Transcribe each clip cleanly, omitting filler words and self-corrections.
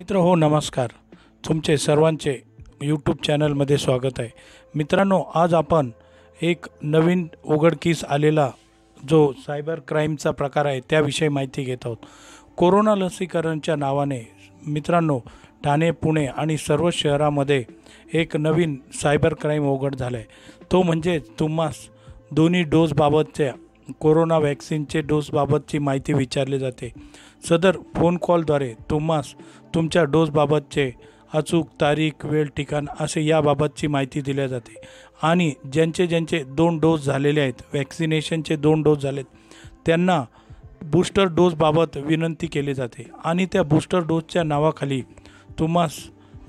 मित्र हो नमस्कार. तुमचे सर्वांचे यूट्यूब चॅनलमध्ये स्वागत आहे. मित्रांनो, आज आपण एक नवीन उघडकीस आलेला जो सायबर क्राईमचा प्रकार आहे त्याविषयी माहिती घेत आहोत. कोरोना लसीकरणच्या नावाने मित्रांनो ठाणे, पुणे आणि सर्व शहरामध्ये एक नवीन सायबर क्राईम उघड झाला आहे. तो म्हणजे तुम्हास दोन्ही डोसबाबतच्या कोरोना वॅक्सिनचे डोसबाबतची माहिती विचारली जाते. सदर फोन कॉलद्वारे तुम्हास तुमच्या डोसबाबतचे अचूक तारीख, वेळ, ठिकाण असे याबाबतची माहिती दिली जाते. आणि ज्यांचे 2 डोस झालेले आहेत, वॅक्सिनेशनचे 2 डोस झालेत, त्यांना बूस्टर डोसबाबत विनंती केली जाते. आणि त्या बूस्टर डोसच्या नावाखाली तुम्हास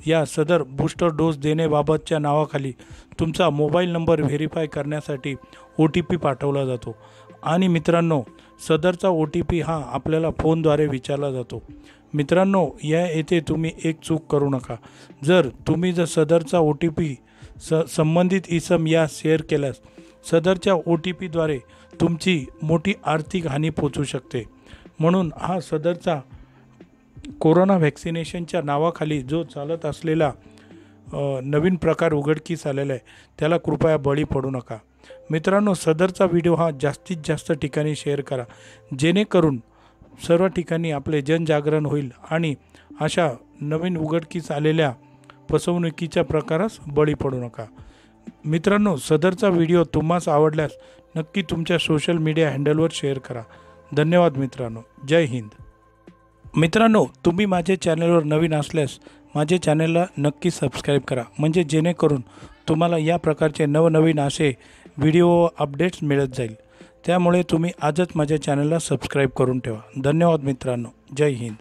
या सदर बूस्टर डोस देण्याबाबतच्या नावाखाली तुमचा मोबाईल नंबर व्हेरीफाय करण्यासाठी OTP पाठवला जातो. आणि मित्रांनो, सदरचा OTP हा आपल्याला फोनद्वारे विचारला जातो. मित्रांनो, येथे तुम्ही एक चूक करू नका. जर सदरचा OTP संबंधित इसम या शेअर केल्यास सदरच्या OTPद्वारे तुमची मोठी आर्थिक हानी पोचू शकते. म्हणून हा सदरचा कोरोना व्हॅक्सिनेशनच्या नावाखाली जो चालत असलेला नवीन प्रकार उघडकीस आलेला आहे त्याला कृपया बळी पडू नका. मित्रांनो, सदरचा व्हिडिओ हा जास्तीत जास्त ठिकाणी शेअर करा, जेणेकरून सर्व ठिकाणी आपले जनजागरण होईल आणि अशा नवीन उघडकीस आलेल्या फसवणुकीच्या प्रकारास बळी पडू नका. मित्रांनो, सदरचा व्हिडिओ तुम्हाला आवडल्यास नक्की तुमच्या सोशल मीडिया हँडलवर शेअर करा. धन्यवाद मित्रांनो. जय हिंद. मित्रांनो, तुम्ही माझ्या चॅनलवर नवीन असल्यास माझ्या चॅनलला नक्की सबस्क्राईब करा, म्हणजे जेणेकरून तुम्हाला या प्रकारचे नवनवीन असे व्हिडिओ अपडेट्स मिळत जाईल. त्यामुळे तुम्ही आजच माझ्या चॅनलला सबस्क्राईब करून ठेवा. धन्यवाद मित्रांनो. जय हिंद.